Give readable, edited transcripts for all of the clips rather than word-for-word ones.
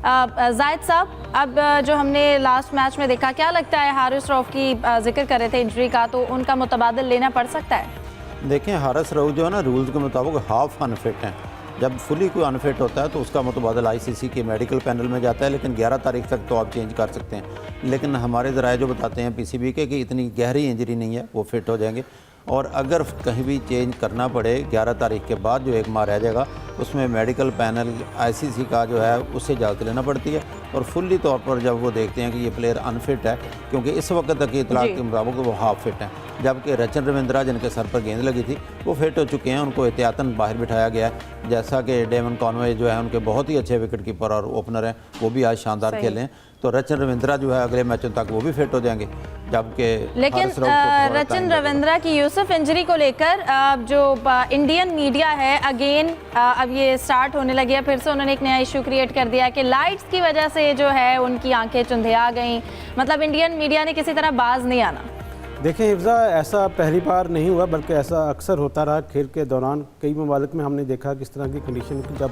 जायद साहब, अब जो हमने लास्ट मैच में देखा, क्या लगता है हारिस रऊफ की जिक्र कर रहे थे इंजरी का, तो उनका मुतबादिल लेना पड़ सकता है? देखें, हारिस रऊफ जो है ना, रूल्स के मुताबिक हाफ अनफिट हैं। जब फुली कोई अनफिट होता है तो उसका मुतबादल आईसीसी के मेडिकल पैनल में जाता है, लेकिन 11 तारीख तक तो आप चेंज कर सकते हैं। लेकिन हमारे ज़राए जो बताते हैं पीसीबी के कि इतनी गहरी इंजरी नहीं है, वो फिट हो जाएंगे। और अगर कहीं भी चेंज करना पड़े 11 तारीख के बाद जो एक माह रह जाएगा, उसमें मेडिकल पैनल आईसीसी का जो है उससे इजाज़त लेना पड़ती है। और फुल्ली तौर पर जब वो देखते हैं कि ये प्लेयर अनफिट है, क्योंकि इस वक्त तक की इतलाक़ के मुताबिक वो हाफ फिट हैं, जबकि रचन रविंद्रा जिनके सर पर गेंद लगी थी वो फिट हो चुके हैं, उनको एहतियातन बाहर बिठाया गया है। जैसा कि डेमन कॉनवे जो है उनके बहुत ही अच्छे विकेट कीपर और ओपनर हैं, वो भी आज शानदार खेले हैं। तो रचन रविंद्रा जो है अगले मैचों तक वो भी फिट हो जाएंगे, जबकि लेकिन रचन रविंद्रा की यूसुफ इंजरी को लेकर जो इंडियन मीडिया है अगेन अब ये स्टार्ट होने लगी है, फिर से उन्होंने एक नया इशू क्रिएट कर दिया कि लाइट्स की वजह से जो है उनकी आंखें चुंधिया गई। मतलब इंडियन मीडिया ने किसी तरह बाज नहीं आना। देखिए हिफ्ज़ा, ऐसा पहली बार नहीं हुआ बल्कि ऐसा अक्सर होता रहा खेल के दौरान। कई ममालिक में हमने देखा किस तरह की कंडीशन जब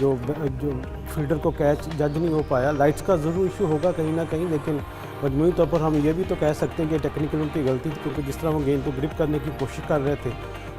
जो फील्डर को कैच जज नहीं हो पाया। लाइट्स का ज़रूर इशू होगा कहीं ना कहीं, लेकिन मजमूई तौर पर हम ये भी तो कह सकते हैं कि टेक्निकल उनकी गलती थी, क्योंकि जिस तरह वो गेंद को ग्रिप करने की कोशिश कर रहे थे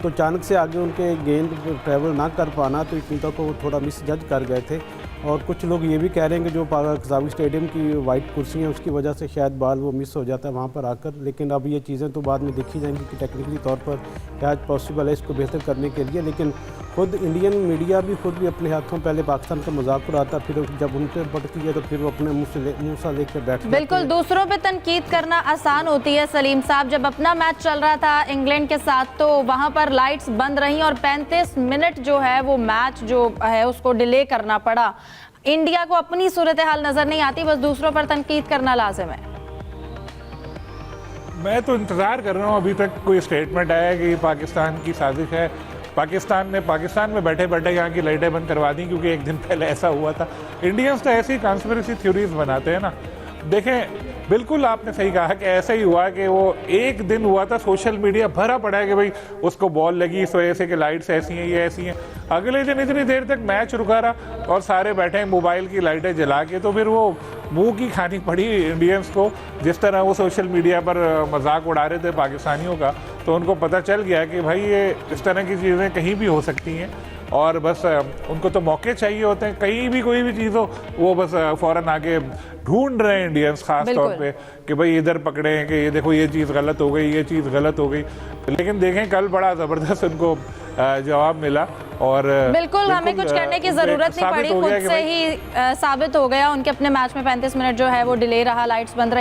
तो अचानक से आगे उनके गेंद ट्रैवल ना कर पाना, तो इतनी तक वो थोड़ा मिस जज कर गए थे। और कुछ लोग ये भी कह रहे हैं कि जो कज़ावी स्टेडियम की वाइट कुर्सी हैं उसकी वजह से शायद बॉल वो मिस हो जाता है वहाँ पर आकर। लेकिन अब ये चीज़ें तो बाद में देखी जाएंगी कि टेक्निकली तौर पर क्या पॉसिबल है इसको बेहतर करने के लिए। लेकिन खुद इंडियन मीडिया भी खुद भी अपने हाथों पहले पाकिस्तान का मजाक उड़ाता, फिर जब उन पर पड़ती है तो फिर वो अपने मुँह सा लेकर बैठते। बिल्कुल, दूसरों पे तनकीद करना आसान होती है सलीम साहब। जब अपना मैच चल रहा था इंग्लैंड के साथ तो वहाँ पर लाइट्स बंद रहीं और 35 मिनट जो है वो मैच जो है उसको डिले करना पड़ा। इंडिया को अपनी सूरत हाल नजर नहीं आती, बस दूसरों पर तनकीद करना लाजिम है। मैं तो इंतज़ार कर रहा हूँ अभी तक कोई स्टेटमेंट आया कि पाकिस्तान की साजिश है। पाकिस्तान में बैठे बैठे यहाँ की लाइटें बंद करवा दी, क्योंकि एक दिन पहले ऐसा हुआ था। इंडियंस तो ऐसी कॉन्स्पिरेसी थ्योरीज बनाते हैं ना। देखें, बिल्कुल आपने सही कहा कि ऐसा ही हुआ कि वो एक दिन हुआ था, सोशल मीडिया भरा पड़ा है कि भाई उसको बॉल लगी इस वजह से कि लाइट्स ऐसी हैं, ये ऐसी हैं। अगले दिन इतनी देर तक मैच रुका रहा और सारे बैठे मोबाइल की लाइटें जला के, तो फिर वो मुंह की खानी पड़ी इंडियंस को। जिस तरह वो सोशल मीडिया पर मजाक उड़ा रहे थे पाकिस्तानियों का, तो उनको पता चल गया कि भाई ये इस तरह की चीज़ें कहीं भी हो सकती हैं और बस उनको तो मौके चाहिए होते हैं। कहीं भी कोई भी चीज़ हो वो बस फ़ौरन आके ढूंढ रहे हैं इंडियंस खास तौर पे कि भाई इधर पकड़े हैं कि ये देखो ये चीज़ गलत हो गई, ये चीज़ गलत हो गई। लेकिन देखें, कल बड़ा ज़बरदस्त उनको जवाब मिला और बिल्कुल हमें कुछ करने की ज़रूरत नहीं पड़ी, खुद से ही साबित हो गया। उनके अपने मैच में 35 मिनट जो है वो डिले रहा, लाइट्स बंद रही।